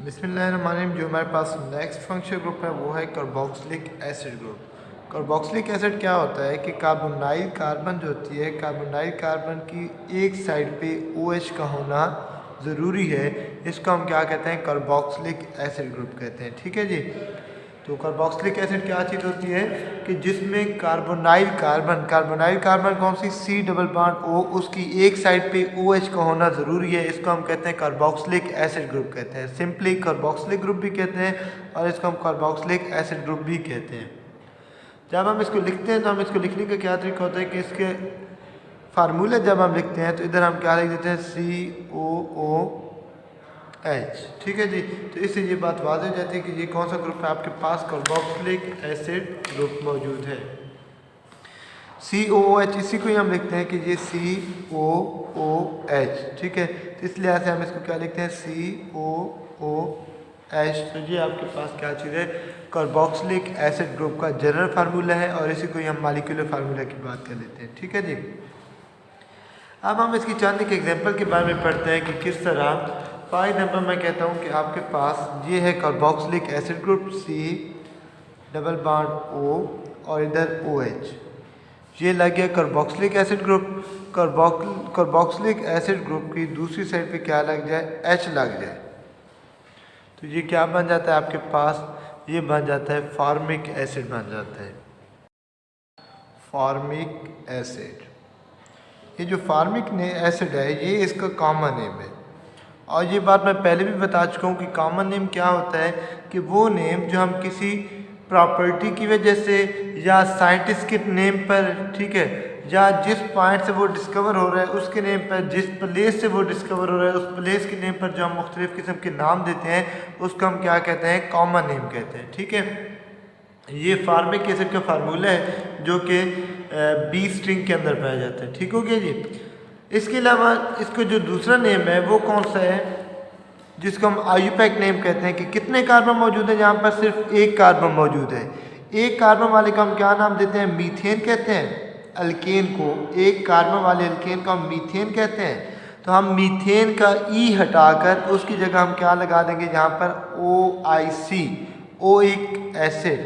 बिस्मिल्लाहिर्रहमानिर्रहीम। जो हमारे पास नेक्स्ट फंक्शनल ग्रुप है वो है carboxylic acid group. Carboxylic acid क्या होता है कि कार्बोनाइल कार्बन जो होती है, कार्बोनाइल कार्बन की एक साइड पे OH का होना ज़रूरी है। इसको हम क्या कहते हैं? कार्बोक्सिलिक एसिड ग्रुप कहते हैं। ठीक है जी। तो कार्बोक्सिलिक एसिड क्या चीज़ होती है कि जिसमें कार्बोनाइल कार्बन कौन सी? C डबल बॉन्ड O, उसकी एक साइड पे OH का होना ज़रूरी है। इसको हम कहते हैं कार्बोक्सिलिक एसिड ग्रुप कहते हैं। सिंपली कार्बोक्सिलिक ग्रुप भी कहते हैं और इसको हम कार्बोक्सिलिक एसिड ग्रुप भी कहते हैं। जब हम इसको लिखते हैं तो हम इसको लिखने का क्या तरीका होता है कि इसके फार्मूले जब हम लिखते हैं तो इधर हम क्या लिख देते हैं? COOH। ठीक है जी। तो इससे ये बात वाज़ हो जाती है कि ये कौन सा ग्रुप है आपके पास? कार्बोक्सिलिक एसिड ग्रुप मौजूद है। COOH, इसी को ही हम लिखते हैं कि ये COOH। ठीक है, तो इस लिहाज से हम इसको क्या लिखते हैं? COOH। तो ये आपके पास क्या चीज़ है? कार्बोक्सिलिक एसिड ग्रुप का जनरल फार्मूला है और इसी को ही हम मॉलिक्यूलर फार्मूला की बात कर लेते हैं। ठीक है जी। अब हम इसकी चंद एक एग्जांपल के बारे में पढ़ते हैं कि किस तरह। फॉर एग्जांपल मैं कहता हूँ कि आपके पास ये है carboxylic acid group C double bond O और इधर OH। ये लग गया carboxylic acid group. Carboxylic acid group की दूसरी साइड पे क्या लग जाए? H लग जाए तो ये क्या बन जाता है आपके पास? ये बन जाता है फॉर्मिक एसिड बन जाता है। फॉर्मिक एसिड, ये जो फॉर्मिक एसिड है ये इसका कॉमन नेम है। और ये बात मैं पहले भी बता चुका हूँ कि कॉमन नेम क्या होता है कि वो नेम जो हम किसी प्रॉपर्टी की वजह से या साइंटिस्ट के नेम पर, ठीक है, या जिस पॉइंट से वो डिस्कवर हो रहा है उसके नेम पर, जिस प्लेस से वो डिस्कवर हो रहा है उस प्लेस के नेम पर जो हम मुख्तलिफ़ किस्म के नाम देते हैं उसको हम क्या कहते हैं? कॉमन नेम कहते हैं। ठीक है, ये फॉर्मिक एसिड का फार्मूला है जो कि B स्ट्रिंग के अंदर पाया जाता है। ठीक हो गया जी। इसके अलावा इसको जो दूसरा नेम है वो कौन सा है? जिसको हम आयुपैक नेम कहते हैं कि कितने कार्बन मौजूद है? यहाँ पर सिर्फ एक कार्बन मौजूद है। एक कार्बन वाले को हम क्या नाम देते हैं? मीथेन कहते हैं। अल्केन को, एक कार्बन वाले अल्केन को हम मीथेन कहते हैं। तो हम मीथेन का E हटाकर उसकी जगह हम क्या लगा देंगे? यहाँ पर OIC, ओइक एसिड।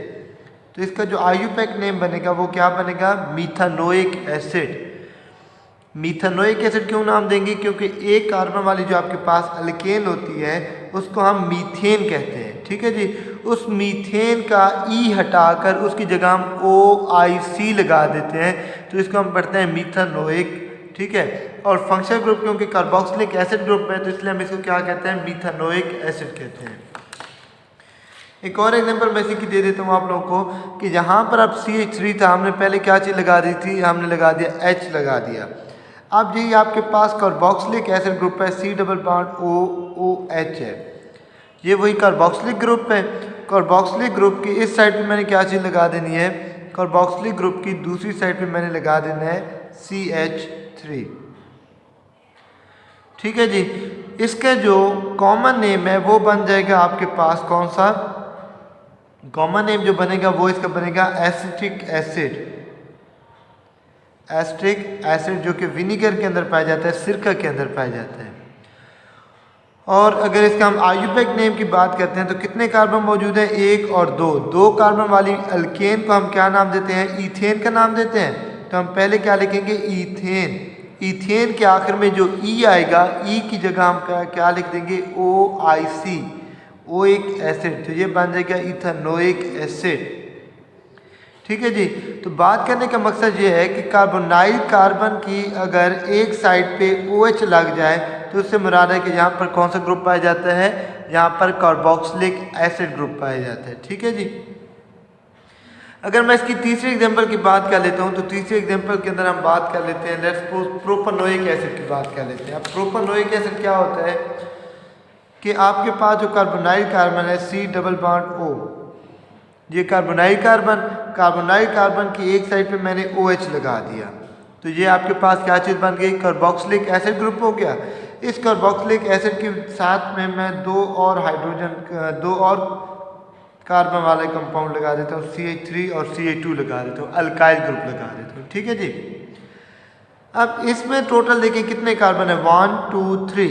तो इसका जो आयुपैक नेम बनेगा वो क्या बनेगा? मीथानोइक एसिड। मीथानोइक एसिड क्यों नाम देंगे? क्योंकि एक कार्बन वाली जो आपके पास अल्केन होती है उसको हम मीथेन कहते हैं। ठीक है जी। उस मीथेन का E हटाकर उसकी जगह हम OIC लगा देते हैं तो इसको हम पढ़ते हैं मीथानोइक। ठीक है, और फंक्शनल ग्रुप क्योंकि कार्बोक्सिलिक एसिड ग्रुप है तो इसलिए हम इसको क्या कहते हैं? मीथानोइक एसिड कहते हैं। एक और एग्जांपल मैं इसी की दे देता हूँ आप लोगों को कि यहाँ पर अब CH3 था, हमने पहले क्या चीज़ लगा दी थी? हमने लगा दिया H लगा दिया। अब ये आपके पास कार्बोक्सिलिक एसिड ग्रुप है, C डबल बॉन्ड OOH है। ये वही कार्बोक्सिलिक ग्रुप है। कार्बोक्सिलिक ग्रुप की इस साइड पे मैंने क्या चीज़ लगा देनी है? कार्बोक्सिलिक ग्रुप की दूसरी साइड पे मैंने लगा देना है CH3। ठीक है जी। इसका जो कॉमन नेम है वो बन जाएगा आपके पास कौन सा? कॉमन नेम जो बनेगा वो इसका बनेगा एसिटिक एसिड। एसिटिक एसिड जो कि विनीगर के अंदर पाया जाता है, सिरका के अंदर पाया जाता है। और अगर इसका हम आयुपैक नेम की बात करते हैं तो कितने कार्बन मौजूद है? एक और दो। दो कार्बन वाली अल्केन को हम क्या नाम देते हैं? ईथेन का नाम देते हैं। तो हम पहले क्या लिखेंगे? ईथेन। ईथेन के आखिर में जो E आएगा, E की जगह हम क्या लिख देंगे? OIC, oic acid. तो ये बन जाएगा इथानोइक एसिड। ठीक है जी। तो बात करने का मकसद ये है कि कार्बोनाइल कार्बन की अगर एक साइड पे OH लग जाए तो उससे मुराद है कि यहाँ पर कौन सा ग्रुप पाया जाता है? यहाँ पर कार्बोक्सिलिक एसिड ग्रुप पाया जाता है। ठीक है जी। अगर मैं इसकी तीसरी एग्जांपल की बात कर लेता हूँ तो तीसरी एग्जांपल के अंदर हम बात कर लेते हैं, लेट्स सपोज प्रोपेनोइक एसिड की बात कर लेते हैं। अब प्रोपेनोइक एसिड क्या होता है कि आपके पास जो कार्बोनाइल कार्बन है C डबल बॉन्ड O, ये कार्बोनाइल कार्बन की एक साइड पे मैंने OH लगा दिया तो ये आपके पास क्या चीज़ बन गई? कार्बोक्सिलिक एसिड ग्रुप हो गया। इस कार्बोक्सिलिक एसिड के साथ में मैं दो और कार्बन वाले कंपाउंड लगा देता हूँ, CH3 और CH2 लगा देता हूँ, अल्काइल ग्रुप लगा देता हूँ। ठीक है जी। अब इसमें टोटल देखिए कितने कार्बन है? 1 2 3,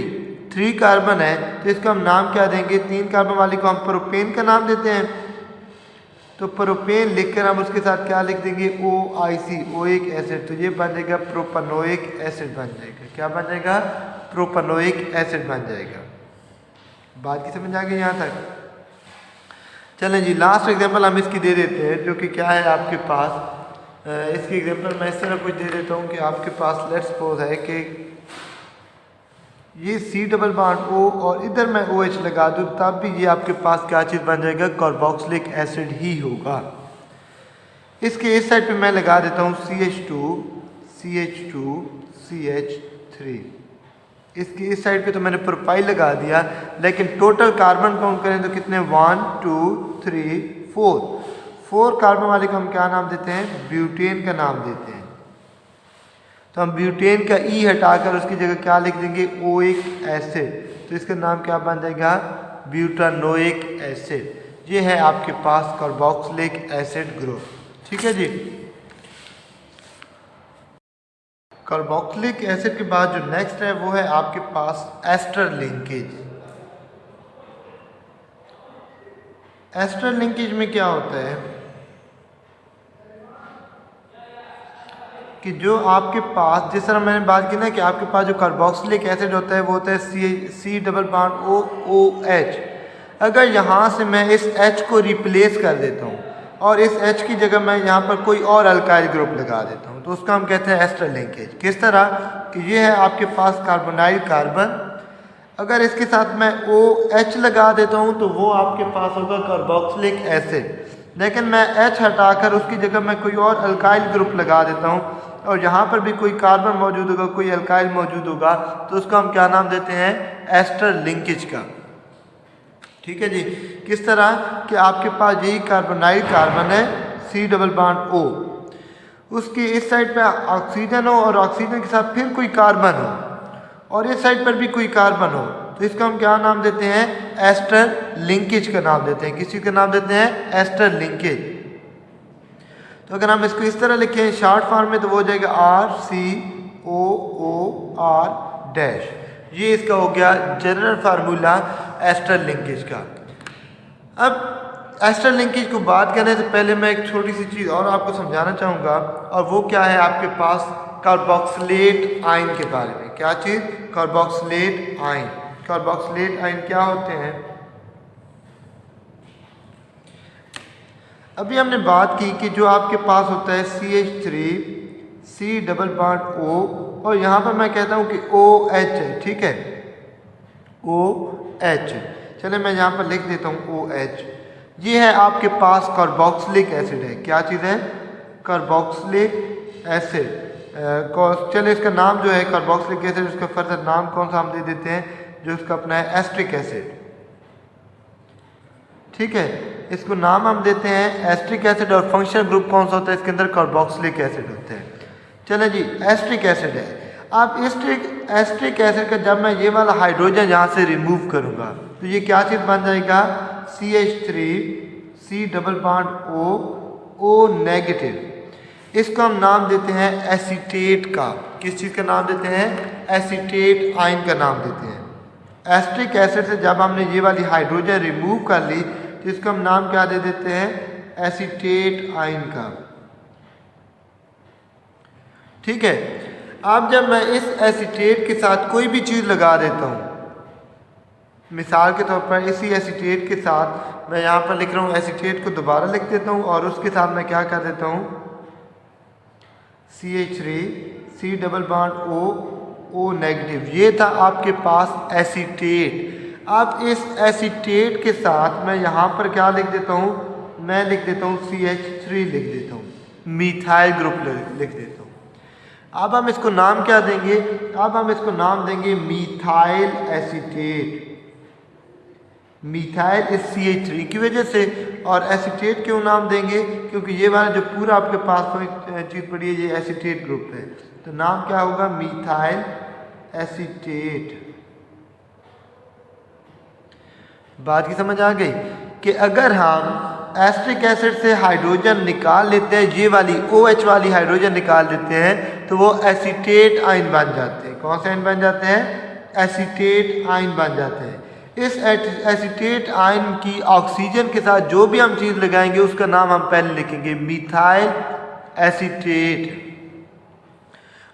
3 कार्बन है तो इसका हम नाम क्या देंगे, 3 कार्बन वाली को हम प्रोपेन का नाम देते हैं। तो प्रोपेन लिखकर हम उसके साथ क्या लिख देंगे, OIC, ओइक एसिड। तो ये बन जाएगा प्रोपेनोइक एसिड बन जाएगा। क्या बन जाएगा, प्रोपेनोइक एसिड बन जाएगा। बात की समझ आ गई यहाँ तक। चलें जी, लास्ट एग्जांपल हम इसकी दे देते हैं, जो कि क्या है आपके पास। इसकी एग्जांपल मैं इस तरह कुछ दे देता हूँ कि आपके पास लेट्स सपोज है कि ये C डबल बॉन्ड O और इधर मैं OH लगा दूँ, तब भी ये आपके पास क्या चीज़ बन जाएगा, कार्बोक्सिलिक एसिड ही होगा। इसके इस साइड पे मैं लगा देता हूँ CH2 CH2 CH3। इसकी इस साइड पे तो मैंने प्रोपाइल लगा दिया, लेकिन टोटल कार्बन काउंट करें तो कितने, 1 2 3 4 कार्बन वाले को हम क्या नाम देते हैं, ब्यूटेन का नाम देते हैं। तो हम ब्यूटेन का ई हटाकर उसकी जगह क्या लिख देंगे, ओइक एसिड। तो इसका नाम क्या बन जाएगा, ब्यूटानोइक एसिड। ये है आपके पास कार्बोक्सिलिक एसिड ग्रुप। ठीक है जी। कार्बोक्सिलिक एसिड के बाद जो नेक्स्ट है वो है आपके पास एस्टर लिंकेज। एस्टर लिंकेज में क्या होता है कि जो आपके पास, जिस तरह मैंने बात की ना कि आपके पास जो कार्बोक्सिलिक एसिड होता है वो होता है C डबल बॉन्ड OH। अगर यहाँ से मैं इस H को रिप्लेस कर देता हूँ और इस H की जगह मैं यहाँ पर कोई और अल्काइल ग्रुप लगा देता हूँ, तो उसका हम कहते हैं एस्टर लिंकेज। किस तरह कि ये है आपके पास कार्बोनाइल कार्बन, अगर इसके साथ मैं OH लगा देता हूँ तो वो आपके पास होगा कार्बोक्सिलिक एसिड। लेकिन मैं H हटाकर उसकी जगह मैं कोई और अल्काइल ग्रुप लगा देता हूँ और यहाँ पर भी कोई कार्बन मौजूद होगा, कोई अल्काइल मौजूद होगा, तो उसको हम क्या नाम देते हैं, एस्टर लिंकेज का। ठीक है जी। किस तरह कि आपके पास यही कार्बोनाइल कार्बन है C डबल बॉन्ड O, उसकी इस साइड पे ऑक्सीजन हो और ऑक्सीजन के साथ फिर कोई कार्बन हो और इस साइड पर भी कोई कार्बन हो, तो इसका हम क्या नाम देते हैं, एस्टर लिंकेज का नाम देते हैं। किसी का नाम देते हैं, एस्टर लिंकेज। तो अगर हम इसको इस तरह लिखें शॉर्ट फॉर्म में तो वो हो जाएगा RCOOR डैश। ये इसका हो गया जनरल फार्मूला एस्टर लिंकेज का। अब एस्टर लिंकेज को बात करने से पहले मैं एक छोटी सी चीज़ और आपको समझाना चाहूँगा, और वो क्या है आपके पास कार्बोक्सिलेट आयन के बारे में। क्या चीज़, कार्बोक्सिलेट आयन। कार्बोक्सिलेट आयन क्या होते हैं, अभी हमने बात की कि जो आपके पास होता है CH3 C double bond O और यहाँ पर मैं कहता हूँ कि OH है। ठीक है, OH। चले मैं यहाँ पर लिख देता हूँ OH। ये है आपके पास कार्बोक्सिलिक एसिड है। क्या चीज़ है, कार्बोक्सिलिक एसिड। चले इसका नाम जो है कार्बोक्सिलिक एसिड, उसका फर्दर नाम कौन सा हम दे देते हैं, जो उसका अपना है एस्ट्रिक एसिड। ठीक है, इसको नाम हम देते हैं एस्ट्रिक एसिड और फंक्शनल ग्रुप कौन सा होता है इसके अंदर, कार्बोक्सिलिक एसिड होते हैं। चलें जी, एस्ट्रिक एसिड है। अब एस्ट्रिक एसिड का जब मैं ये वाला हाइड्रोजन यहाँ से रिमूव करूँगा तो ये क्या चीज़ बन जाएगा, CH3 C double bond O negative. इसको हम नाम देते हैं एसीटेट का। किस चीज़ का नाम देते हैं, एसीटेट आयन का नाम देते हैं। एस्ट्रिक एसिड से जब हमने ये वाली हाइड्रोजन रिमूव कर ली तो इसका हम नाम क्या दे देते हैं, एसीटेट आयन का। ठीक है, अब जब मैं इस एसीटेट के साथ कोई भी चीज़ लगा देता हूँ, मिसाल के तौर पर इसी एसीटेट के साथ मैं यहाँ पर लिख रहा हूँ, एसीटेट को दोबारा लिख देता हूँ और उसके साथ मैं क्या कर देता हूँ, CH3 C double bond O negative. ये था आपके पास एसीटेट। अब इस एसीटेट के साथ मैं यहाँ पर क्या लिख देता हूँ, मैं लिख देता हूँ CH3 लिख देता हूँ, मिथाइल ग्रुप लिख देता हूँ। अब हम इसको नाम क्या देंगे, अब हम इसको नाम देंगे मिथाइल एसीटेट। मिथाइल इस CH3 की वजह से, और एसीटेट क्यों नाम देंगे, क्योंकि ये वाला जो पूरा आपके पास चीज़ पड़ी है ये एसीटेट ग्रुप है, तो नाम क्या होगा, मिथाइल एसीटेट। बात की समझ आ गई कि अगर हम एस्ट्रिक एसिड से हाइड्रोजन निकाल लेते हैं, ये वाली OH वाली हाइड्रोजन निकाल देते हैं, तो वो एसीटेट आयन बन जाते हैं। कौन से आयन बन जाते हैं, एसीटेट आयन बन जाते हैं। इस एसीटेट आयन की ऑक्सीजन के साथ जो भी हम चीज़ लगाएंगे उसका नाम हम पहले लिखेंगे मिथाइल एसीटेट,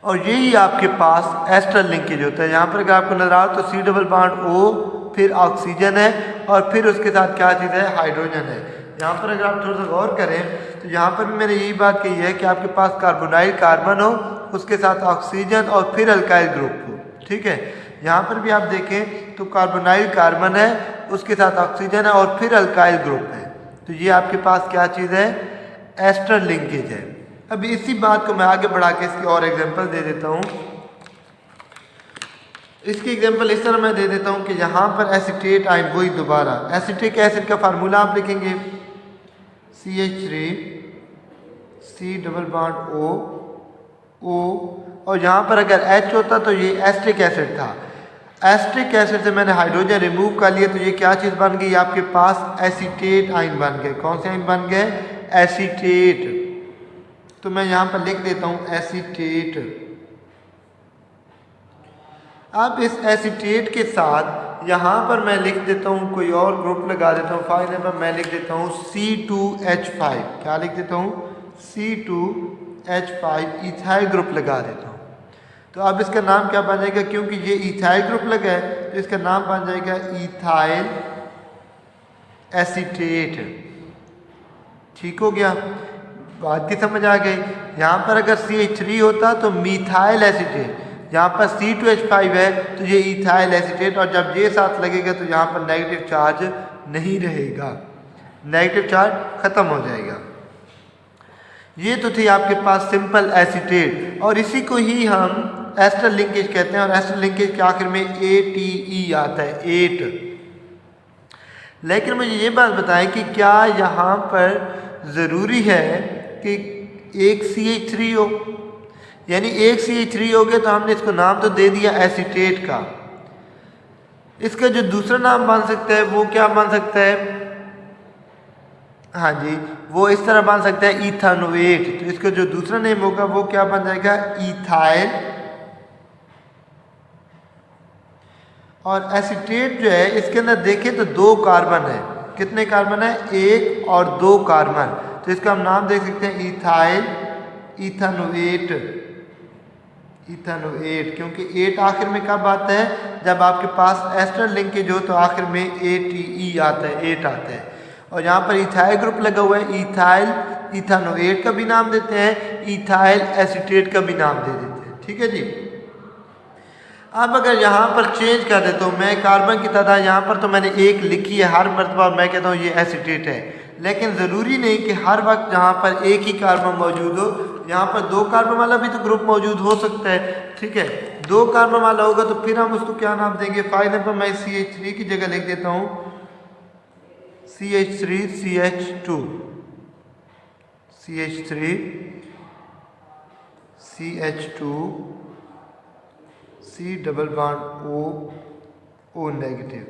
और यही आपके पास एस्टर लिंकेज होता है। यहाँ पर अगर आपको नजर आ तो C डबल बॉन्ड O, फिर ऑक्सीजन है और फिर उसके साथ क्या चीज़ है, हाइड्रोजन है। यहाँ पर अगर आप थोड़ा सा गौर करें तो यहाँ पर भी मैंने यही बात कही है कि आपके पास कार्बोनाइल कार्बन हो, उसके साथ ऑक्सीजन और फिर अल्काइल ग्रुप हो। ठीक है, यहाँ पर भी आप देखें तो कार्बोनाइल कार्बन है, उसके साथ ऑक्सीजन है और फिर अल्काइल ग्रुप है। तो ये आपके पास क्या चीज़ है, एस्टर लिंकेज है। अब इसी बात को मैं आगे बढ़ा के इसकी और एग्जांपल दे देता हूँ। इसकी एग्जांपल इस तरह मैं दे देता हूँ कि यहाँ पर एसीटेट आयन, वही दोबारा एसीटिक एसिड का फार्मूला आप लिखेंगे CH3 C double bond O, और यहाँ पर अगर H होता तो ये एस्टिक एसिड था। एस्टिक एसिड से मैंने हाइड्रोजन रिमूव कर लिया तो ये क्या चीज़ बन गई, आपके पास एसीटेट आयन बन गए। कौन से आयन बन गए, एसीटेट। तो मैं यहाँ पर लिख देता हूँ एसीटेट। अब इस एसीटेट के साथ यहाँ पर मैं लिख देता हूँ कोई और ग्रुप लगा देता हूँ। फॉर एग्जाम्पल मैं लिख देता हूँ C2H5। क्या लिख देता हूँ, C2H5 इथाइल ग्रुप लगा देता हूँ। तो अब इसका नाम क्या बन जाएगा, क्योंकि ये इथाइल ग्रुप लगा है तो इसका नाम बन जाएगा इथाइल एसीटेट। ठीक हो गया, बात की समझ आ गई। यहाँ पर अगर CH3 होता तो मिथाइल एसीटेट, यहाँ पर C2H5 है तो ये इथाइल एसीटेट, और जब ये साथ लगेगा तो यहाँ पर नेगेटिव चार्ज नहीं रहेगा, नेगेटिव चार्ज खत्म हो जाएगा। ये तो थी आपके पास सिंपल एसीटेट, और इसी को ही हम एस्टर लिंकेज कहते हैं, और एस्टर लिंकेज के आखिर में ATE आता है, 8। लेकिन मुझे ये बात बताएं कि क्या यहाँ पर ज़रूरी है कि एक CH3 हो, यानी एक CH3 हो गया तो हमने इसको नाम तो दे दिया एसीटेट का। इसका जो दूसरा नाम बन सकता है वो क्या बन सकता है, हाँ जी, वो इस तरह बन सकता है इथानोएट। तो इसका जो दूसरा नेम होगा वो क्या बन जाएगा, इथाइल। और एसीटेट जो है इसके अंदर देखें तो 2 कार्बन है। कितने कार्बन है, 1 और 2 कार्बन। तो इसका हम नाम देख सकते हैं इथाइल इथानोएट, इथानोएट, क्योंकि 8 आखिर में कब आता है, जब आपके पास एस्टर लिंकेज हो तो आखिर में ATE आता है, 8 आता है। और यहाँ पर इथाइल ग्रुप लगा हुआ है, इथाइल इथानोएट का भी नाम देते हैं, इथाइल एसीटेट का भी नाम दे देते हैं। ठीक है जी। अब अगर यहाँ पर चेंज कर देता हूँ मैं, कार्बन की तादाद यहाँ पर तो मैंने 1 लिखी है, हर मरतबा मैं कहता हूँ ये एसीटेट है, लेकिन ज़रूरी नहीं कि हर वक्त यहाँ पर एक ही कार्बन मौजूद हो। यहाँ पर 2 कार्बन वाला भी तो ग्रुप मौजूद हो सकता है। ठीक है, 2 कार्बन वाला होगा तो फिर हम उसको क्या नाम देंगे। फॉर एग्जाम्पल मैं CH3 की जगह लिख देता हूँ CH3 CH2, CH3 CH2 C double bond O negative.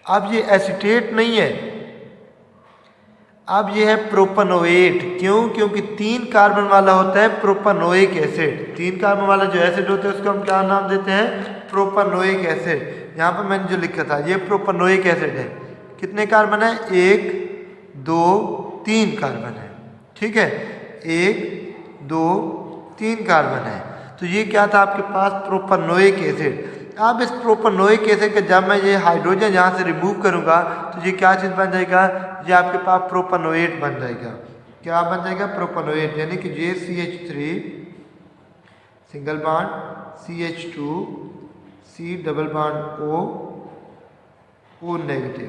अब ये एसीटेट नहीं है, अब ये है प्रोपनोएट। क्यों, क्योंकि 3 कार्बन वाला होता है प्रोपनोइक एसिड। 3 कार्बन वाला जो एसिड होता है उसको हम क्या नाम देते हैं, प्रोपनोइक एसिड। यहाँ पर मैंने जो लिखा था ये प्रोपनोइक एसिड है। कितने कार्बन है, 1 2 3 कार्बन है। ठीक है, 1 2 3 कार्बन है। तो ये क्या था आपके पास, प्रोपनोइक एसिड। अब इस प्रोपनोइक एसिड का जब मैं ये हाइड्रोजन यहाँ से रिमूव करूँगा तो ये क्या चीज़ बन जाएगा, ये आपके पास प्रोपनोएट बन जाएगा। क्या बन जाएगा, प्रोपनोएट, यानी कि ये CH3 single bond CH2 C double bond O negative.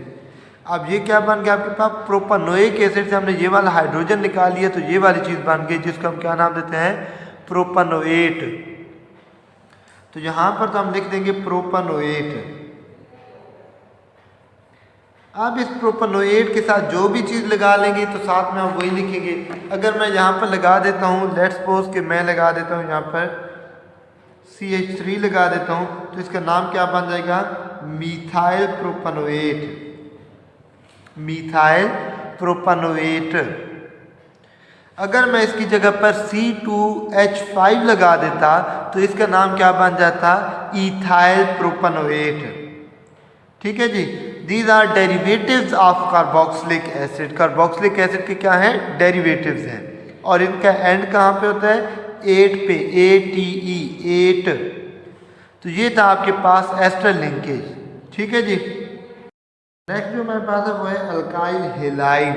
अब ये क्या बन गया आपके पास, प्रोपनोइक एसिड से हमने ये वाला हाइड्रोजन निकाल लिया तो ये वाली चीज़ बन गई जिसको हम क्या नाम देते हैं, प्रोपनोएट। तो यहाँ पर तो हम लिख देंगे प्रोपनोएट। अब इस प्रोपनोएट के साथ जो भी चीज़ लगा लेंगे तो साथ में हम वही लिखेंगे। अगर मैं यहाँ पर लगा देता हूँ, लेट्स सपोज कि मैं लगा देता हूँ यहाँ पर CH3 लगा देता हूँ तो इसका नाम क्या बन जाएगा, मिथाइल प्रोपनोएट, मिथाइल प्रोपनोएट। अगर मैं इसकी जगह पर C2H5 लगा देता तो इसका नाम क्या बन जाता, इथाइल प्रोपेनोएट। ठीक है जी। These are derivatives of carboxylic acid. Carboxylic acid के क्या हैं, डेरिवेटिव्स हैं। और इनका एंड कहाँ पे होता है, 8 पे, ATE 8। तो ये था आपके पास एस्टर लिंकेज। ठीक है जी। नेक्स्ट जो हमारे पास है वो है अल्काइल हेलाइड।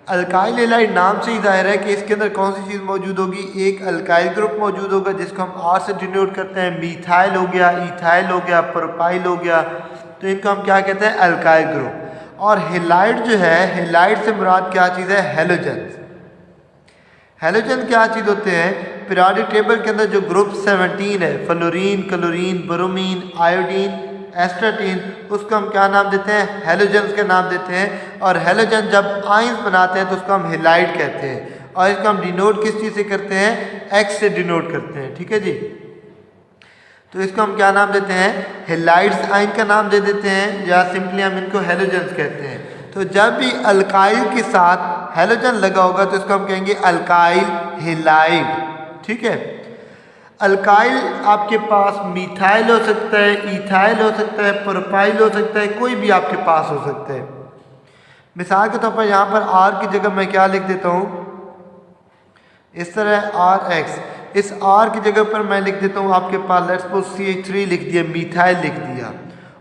अल्काइल हेलाइड नाम से ही जाहिर है कि इसके अंदर कौन सी चीज़ मौजूद होगी, एक अल्काइल ग्रुप मौजूद होगा जिसको हम R से डिनोट करते हैं। मीथाइल हो गया, इथाइल हो गया, प्रोपाइल हो गया, तो इनको हम क्या कहते हैं, अल्काइल ग्रुप। और हेलाइड जो है, हेलाइड से मुराद क्या चीज़ है, हेलोजन। हेलोजन क्या चीज़ होते हैं, पीरियोडिक टेबल के अंदर जो ग्रुप 17 है, fluorine, chlorine, bromine, iodine, astatine, उसको हम क्या नाम देते हैं, हेलोजन्स के नाम देते हैं। और हेलोजन जब आयंस बनाते हैं तो उसको हम हेलाइड कहते हैं। और इसको हम डिनोट किस चीज़ से करते हैं, एक्स से डिनोट करते हैं। ठीक है जी। तो इसको हम क्या नाम देते हैं, हेलाइड्स आयन का नाम दे देते हैं, या सिंपली हम इनको हेलोजन्स कहते हैं। तो जब भी अल्काइल के साथ हेलोजन लगा होगा तो इसको हम कहेंगे अल्काइल हेलाइड। ठीक है। अल्काइल आपके पास मीथाइल हो सकता है, इथाइल हो सकता है, प्रोपाइल हो सकता है, कोई भी आपके पास हो सकता है। मिसाल के तौर पर यहाँ पर R की जगह मैं क्या लिख देता हूँ, इस तरह RX, इस R की जगह पर मैं लिख देता हूँ आपके पास लेट्स सपोज CH3 लिख दिया, मीथाइल लिख दिया।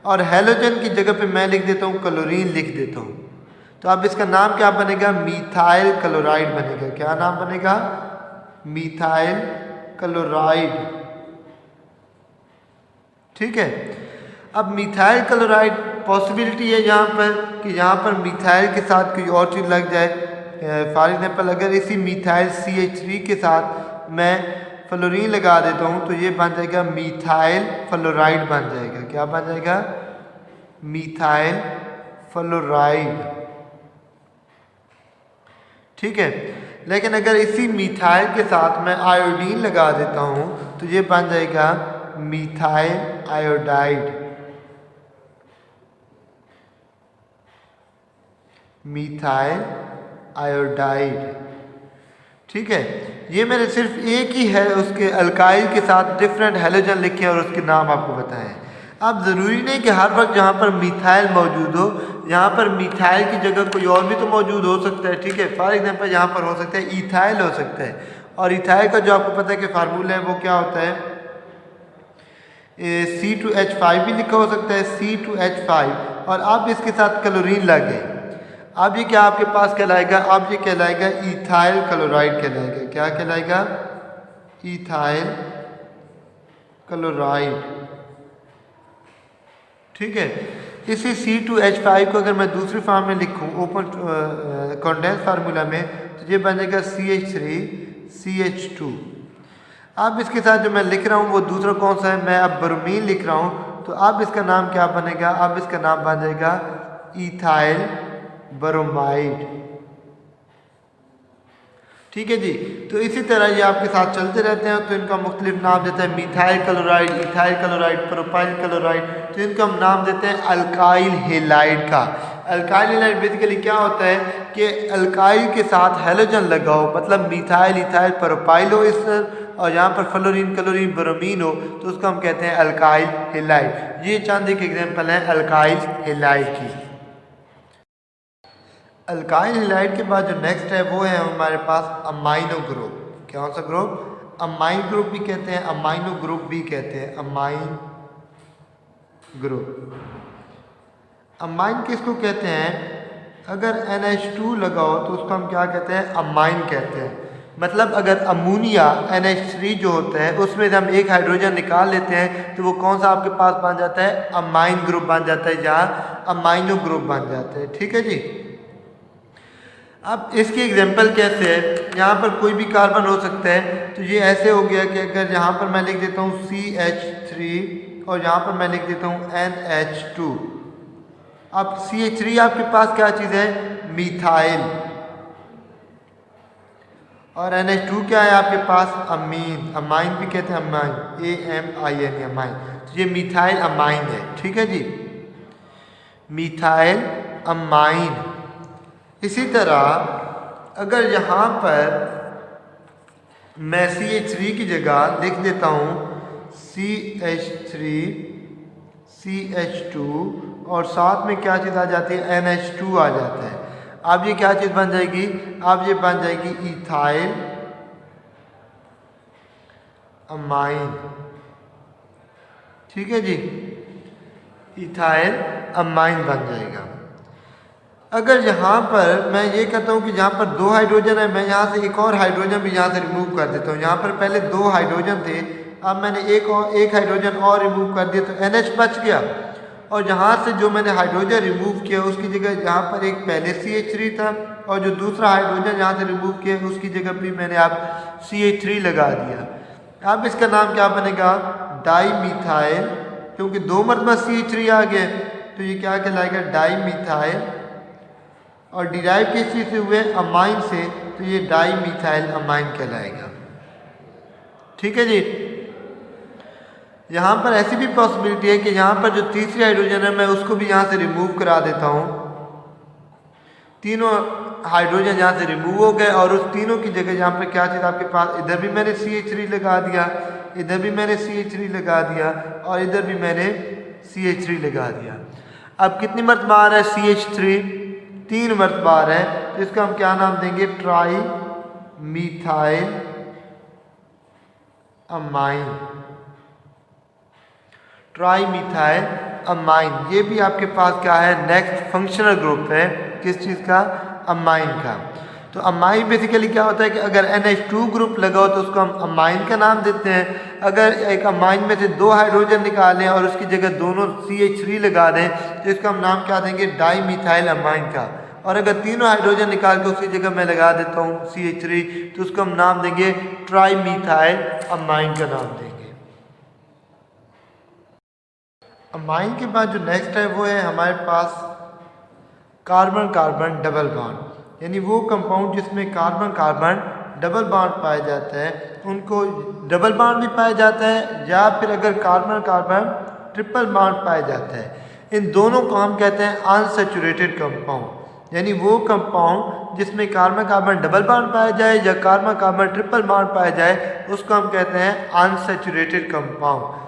और हेलोजन की जगह पे मैं लिख देता हूँ क्लोरीन लिख देता हूँ। तो अब इसका नाम क्या बनेगा, मीथाइल क्लोराइड बनेगा। क्या नाम बनेगा, मीथाइल क्लोराइड। ठीक है। अब मीथाइल क्लोराइड पॉसिबिलिटी है यहाँ पर कि यहाँ पर मीथाइल के साथ कोई और चीज़ लग जाए। फॉर एग्जाम्पल अगर इसी मीथाइल CH3 के साथ मैं फ्लोरीन लगा देता हूँ तो ये बन जाएगा मीथाइल फ्लोराइड बन जाएगा। क्या बन जाएगा, मीथाइल फ्लोराइड। ठीक है। लेकिन अगर इसी मीथाइल के साथ मैं आयोडीन लगा देता हूँ तो ये बन जाएगा मीथाइल आयोडाइड। Methyl iodide. ठीक है। ये मैंने सिर्फ एक ही है उसके अल्काइल के साथ डिफरेंट हेलोजन लिखे और उसके नाम आपको बताएं। अब ज़रूरी नहीं कि हर वक्त जहाँ पर मीथाइल मौजूद हो, यहाँ पर मीथाइल की जगह कोई और भी तो मौजूद हो सकता है। ठीक है। फॉर एग्जांपल यहाँ पर हो सकता है इथाइल हो सकता है। और इथाइल का जो आपको पता है कि फार्मूला है वो क्या होता है, C2H5 भी लिखा हो सकता है, C2H5। और अब इसके साथ क्लोरीन लगे, अब ये क्या आपके पास कहलाएगा, अब ये कहलाएगा इथाइल क्लोराइड कहलाएगा। क्या कहलाएगा, इथाइल क्लोराइड। ठीक है। इसी C2H5 को अगर मैं दूसरी फॉर्म में लिखूं ओपन कंडेंस फार्मूला में तो ये बन जाएगा CH3 CH2। अब इसके साथ जो मैं लिख रहा हूँ वो दूसरा कौन सा है, मैं अब ब्रोमीन लिख रहा हूँ। तो अब इसका नाम क्या बनेगा, अब इसका नाम बन जाएगा इथाइल ब्रोमाइड। ठीक है जी। तो इसी तरह ये आपके साथ चलते रहते हैं तो इनका मुख्तलिफ नाम देते हैं, methyl chloride, ethyl chloride, propyl chloride. तो इनका हम नाम देते हैं अल्काइल हेलाइड का। अल्काइल हेलाइड बेसिकली क्या होता है कि अल्काइल के साथ हेलोजन लगा हो, मतलब मिथाइल, इथाइल, प्रोपाइल हो इस और यहाँ पर फ्लोरीन, क्लोरीन, ब्रोमीन हो तो उसको हम कहते हैं अल्काइल हेलाइड। ये चंद एक एग्जाम्पल है अल्काइल हेलाइड की। अल्काइल हेलाइड के बाद जो नेक्स्ट है वो है हमारे पास अमाइनो ग्रुप। कौन सा ग्रुप, अमाइन ग्रुप भी कहते हैं, अमाइनो ग्रुप भी कहते हैं, अमाइन ग्रुप। अमाइन किसको कहते हैं, अगर NH2 लगाओ तो उसको हम क्या कहते हैं, अमाइन कहते हैं। मतलब अगर अमोनिया NH3 जो होता है उसमें से हम एक हाइड्रोजन निकाल लेते हैं तो वो कौन सा आपके पास बन जाता है, अमाइन ग्रुप बन जाता है, जहाँ अमाइनो ग्रुप बन जाता है। ठीक है जी। अब इसकी एग्जांपल कैसे है, यहाँ पर कोई भी कार्बन हो सकता है। तो ये ऐसे हो गया कि अगर यहाँ पर मैं लिख देता हूँ CH3 और यहाँ पर मैं लिख देता हूँ NH2। अब CH3 आपके पास क्या चीज़ है, मीथाइल, और NH2 क्या है आपके पास, अमीन। अमाइन भी कहते हैं, अमाइन, AMIN, अमाइन। तो ये मीथाइल अमाइन है। ठीक है जी, मीथाइल अमाइन। इसी तरह अगर यहाँ पर मैं CH3 की जगह लिख देता हूँ CH3 CH2 और साथ में क्या चीज़ आ जाती है, NH2 आ जाता है। अब ये क्या चीज़ बन जाएगी, अब ये बन जाएगी इथाइल अमाइन। ठीक है जी, इथाइल अमाइन बन जाएगा। अगर यहाँ पर मैं ये कहता हूँ कि जहाँ पर 2 हाइड्रोजन है, मैं यहाँ से एक और हाइड्रोजन भी यहाँ से रिमूव कर देता हूँ। यहाँ पर पहले 2 हाइड्रोजन थे, अब मैंने एक हाइड्रोजन और रिमूव कर दिया तो NH बच गया। और यहाँ से जो मैंने हाइड्रोजन रिमूव किया उसकी जगह यहाँ पर एक पहले CH3 था और जो दूसरा हाइड्रोजन यहाँ से रिमूव किया उसकी जगह भी मैंने आप CH3 लगा दिया। अब इसका नाम क्या बनेगा, डाई मिथाइल, क्योंकि 2 मरतबा CH3 आ गया तो ये क्या कहलाएगा, डाई मिथाइल। और डिराइव किस चीज़ से हुए, अमाइन से, तो ये डाई मिथाइल अमाइन कहलाएगा। ठीक है जी। यहाँ पर ऐसी भी पॉसिबिलिटी है कि यहाँ पर जो तीसरी हाइड्रोजन है मैं उसको भी यहाँ से रिमूव करा देता हूँ। तीनों हाइड्रोजन यहाँ से रिमूव हो गए और उस तीनों की जगह यहाँ पर क्या चीज़ आपके पास, इधर भी मैंने CH3 लगा दिया, इधर भी मैंने CH3 लगा दिया और इधर भी मैंने CH3 लगा दिया। अब कितनी मरतबा आ रहा है CH3, 3 मरतबा आ रहा है, तो इसका हम क्या नाम देंगे, tri methyl amine. Tri methyl amine, ये भी आपके पास क्या है, नेक्स्ट फंक्शनल ग्रुप है, किस चीज़ का, अमाइन का। तो अमाइन बेसिकली क्या होता है कि अगर NH2 ग्रुप लगा हो तो उसको हम अमाइन का नाम देते हैं। अगर एक अमाइन में से 2 हाइड्रोजन निकालें और उसकी जगह दोनों CH3 लगा दें तो इसका हम नाम क्या देंगे, डाई मिथाइल अमाइन का। और अगर तीनों हाइड्रोजन निकाल के उसकी जगह मैं लगा देता हूँ CH3 तो उसको हम नाम देंगे ट्राई मिथाइल अमाइन का नाम देंगे। अमाइन के बाद जो नेक्स्ट है वो है हमारे पास कार्बन कार्बन डबल बॉन्ड, यानी वो कंपाउंड जिसमें कार्बन कार्बन डबल बॉन्ड पाया जाता है, उनको डबल बॉन्ड भी पाया जाता है या फिर अगर कार्बन कार्बन ट्रिपल बॉन्ड पाया जाता है। इन दोनों को हम कहते हैं अनसैचुरेटेड कंपाउंड, यानी वो कंपाउंड जिसमें कार्बन कार्बन डबल बॉन्ड पाया जाए या कार्बन कार्बन ट्रिपल बॉन्ड पाया जाए उसको हम कहते हैं अनसैचुरेटेड कंपाउंड।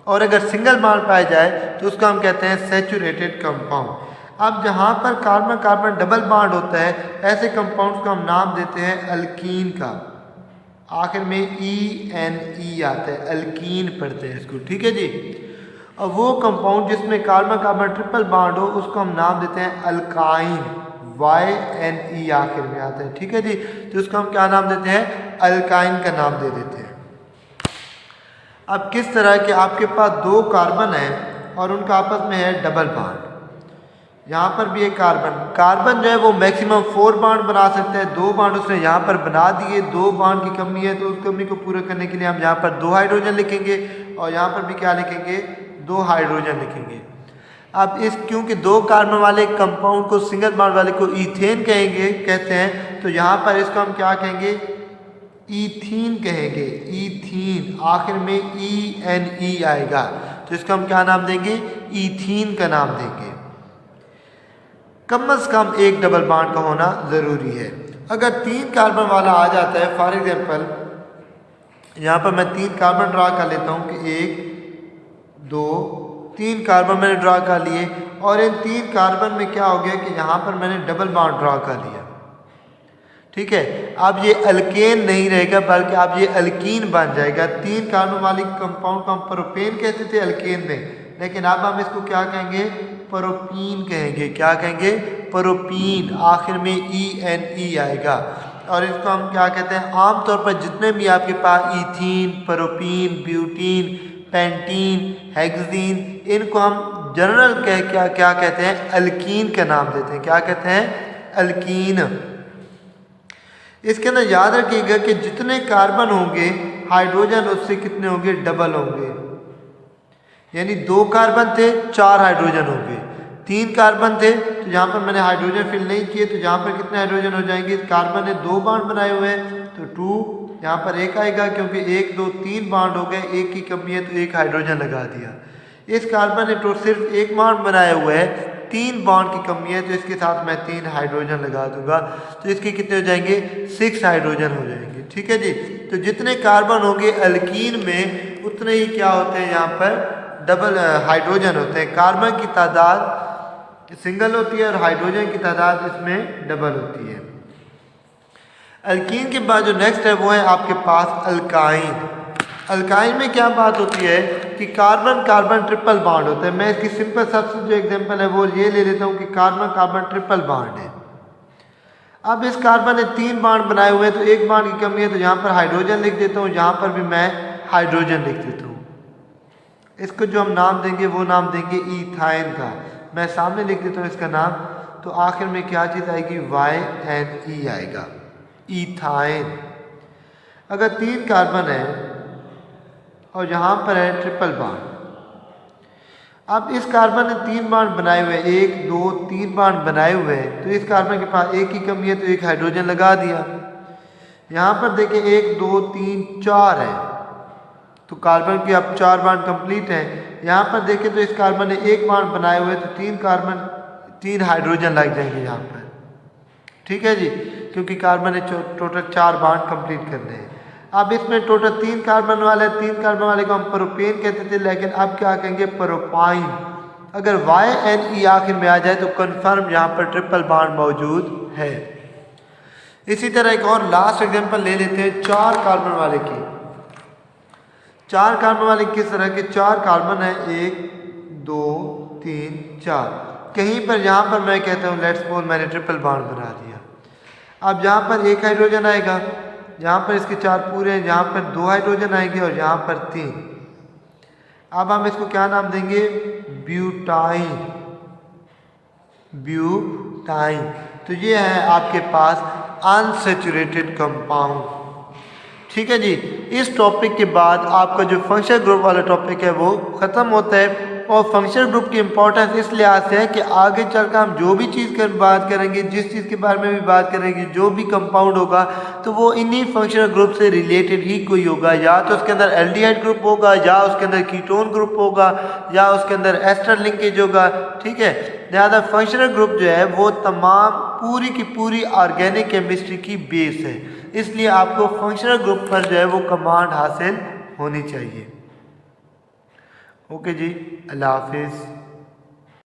और अगर सिंगल बॉन्ड पाया जाए तो उसको हम कहते हैं सैचुरेटेड कंपाउंड। अब जहाँ पर कार्बन कार्बन डबल बॉन्ड होता है ऐसे कंपाउंड्स को हम नाम देते हैं अल्कीन का, आखिर में ENE आता है, अल्कीन पढ़ते हैं इसको। ठीक है जी। और वो कंपाउंड जिसमें कार्बन कार्बन ट्रिपल बॉन्ड हो उसको हम नाम देते हैं अल्काइन, YNE आखिर में आता है। ठीक है जी। तो उसको हम क्या नाम देते हैं, अल्काइन का नाम दे देते हैं। अब किस तरह के आपके पास 2 कार्बन है और उनका आपस में है डबल बॉन्ड, यहाँ पर भी एक कार्बन जो है वो मैक्सिमम 4 बॉन्ड बना सकता है, 2 बॉन्ड उसने यहाँ पर बना दिए, 2 बॉन्ड की कमी है तो उस कमी को पूरा करने के लिए हम यहाँ पर 2 हाइड्रोजन लिखेंगे और यहाँ पर भी क्या लिखेंगे, 2 हाइड्रोजन लिखेंगे। अब इस क्योंकि 2 कार्बन वाले कंपाउंड को सिंगल बॉन्ड वाले को ईथेन कहते हैं तो यहाँ पर इसको हम क्या कहेंगे, ईथीन कहेंगे, ईथीन, आखिर में ENE आएगा तो इसको हम क्या नाम देंगे, ईथीन का नाम देंगे। कम से कम एक डबल बॉन्ड का होना ज़रूरी है। अगर 3 कार्बन वाला आ जाता है, फॉर एग्जांपल यहाँ पर मैं 3 कार्बन ड्रा कर लेता हूँ कि 1 2 3 कार्बन मैंने ड्रा कर लिए और इन 3 कार्बन में क्या हो गया कि यहाँ पर मैंने डबल बॉन्ड ड्रा कर लिया। ठीक है। अब ये अल्केन नहीं रहेगा बल्कि अब ये अल्कीन बन जाएगा। 3 कार्बन वाली कंपाउंड को हम प्रोपेन कहते थे अल्केन में, लेकिन अब हम इसको क्या कहेंगे, प्रोपीन कहेंगे। क्या कहेंगे, प्रोपीन, आखिर में ENE आएगा। और इसको हम क्या कहते हैं, आमतौर पर जितने भी आपके पास ethene, propene, butene, pentene, hexene, इनको हम जनरल क्या कहते हैं, अल्कीन का नाम देते हैं। क्या कहते हैं, अल्कीन। इसके अंदर याद रखिएगा कि जितने कार्बन होंगे हाइड्रोजन उससे कितने होंगे, डबल होंगे। यानी 2 कार्बन थे 4 हाइड्रोजन होंगे, 3 कार्बन थे तो यहाँ पर मैंने हाइड्रोजन फिल नहीं किए तो यहाँ पर कितने हाइड्रोजन हो जाएंगे, कार्बन ने 2 बॉन्ड बनाए हुए हैं तो 2, यहाँ पर 1 आएगा क्योंकि 1 2 3 बॉन्ड हो गए, 1 की कमी है तो 1 हाइड्रोजन लगा दिया। इस कार्बन ने तो सिर्फ 1 बॉन्ड बनाया हुआ है 3 बॉन्ड की कमी है, तो इसके साथ मैं 3 हाइड्रोजन लगा दूंगा, तो इसके कितने हो जाएंगे 6 हाइड्रोजन हो जाएंगे। ठीक है जी। तो जितने कार्बन होंगे एल्कीन में उतने ही क्या होते हैं यहाँ पर डबल हाइड्रोजन होते हैं। कार्बन की तादाद सिंगल होती है और हाइड्रोजन की तादाद इसमें डबल होती है। एल्कीन के बाद जो नेक्स्ट है वो है आपके पास अल्काइन। अल्काइन में क्या बात होती है कि कार्बन कार्बन ट्रिपल बॉन्ड होता है। मैं इसकी सिंपल सबसे जो एग्जांपल है वो ये ले लेता हूँ कि कार्बन कार्बन ट्रिपल बॉन्ड है। अब इस कार्बन ने 3 बॉन्ड बनाए हुए हैं, तो एक बॉन्ड की कमी है, तो यहाँ पर हाइड्रोजन लिख देता हूँ, यहाँ पर भी मैं हाइड्रोजन लिख देता हूँ। इसको जो हम नाम देंगे वो नाम देंगे इथाइन का। मैं सामने लिख देता हूँ इसका नाम, तो आखिर में क्या चीज़ आएगी YNE आएगा, इथाइन। अगर 3 कार्बन है और यहाँ पर है ट्रिपल बॉन्ड, अब इस कार्बन ने 3 बॉन्ड बनाए हुए हैं, 1 2 3 बॉन्ड बनाए हुए हैं, तो इस कार्बन के पास एक ही कमी है, तो एक हाइड्रोजन लगा दिया। यहाँ पर देखें 1 2 3 4 है, तो कार्बन की अब 4 बॉन्ड कंप्लीट हैं। यहाँ पर देखें तो इस कार्बन ने 1 बॉन्ड बनाए हुए, तो 3 हाइड्रोजन लग जाएंगे यहाँ पर। ठीक है जी, क्योंकि कार्बन ने टोटल 4 बॉन्ड कंप्लीट करने हैं। अब इसमें टोटल 3 कार्बन वाले, 3 कार्बन वाले को हम प्रोपेन कहते थे, लेकिन अब क्या कहेंगे प्रोपाइन। अगर YNE आखिर में आ जाए तो कंफर्म यहाँ पर ट्रिपल बॉन्ड मौजूद है। इसी तरह एक और लास्ट एग्जांपल ले लेते हैं 4 कार्बन वाले की। 4 कार्बन वाले किस तरह के 4 कार्बन है, 1 2 3 4। कहीं पर यहाँ पर मैं कहता हूँ लेट्स सपोज मैंने ट्रिपल बॉन्ड बना दिया। अब यहाँ पर 1 हाइड्रोजन आएगा, यहाँ पर इसके 4 पूरे हैं, यहाँ पर 2 हाइड्रोजन आएंगे और यहाँ पर 3। अब हम इसको क्या नाम देंगे, ब्यूटाइन। ब्यूटाइन। तो ये है आपके पास अनसैचुरेटेड कंपाउंड। ठीक है जी। इस टॉपिक के बाद आपका जो फंक्शनल ग्रुप वाला टॉपिक है वो ख़त्म होता है। और फंक्शनल ग्रुप की इंपॉर्टेंस इस लिहाज से है कि आगे चलकर हम जो भी चीज़ की बात करेंगे, जिस चीज़ के बारे में भी बात करेंगे, जो भी कंपाउंड होगा तो वो इन्हीं फंक्शनल ग्रुप से रिलेटेड ही कोई होगा। या तो उसके अंदर एल्डिहाइड ग्रुप होगा, या उसके अंदर कीटोन ग्रुप होगा, या उसके अंदर एस्टर लिंकेज होगा। ठीक है, लिहाजा फंक्शनल ग्रुप जो है वो तमाम पूरी की पूरी ऑर्गेनिक केमिस्ट्री की बेस है। इसलिए आपको फंक्शनल ग्रुप पर जो है वो कमांड हासिल होनी चाहिए। ओके जी, अल्लाह हाफिज़।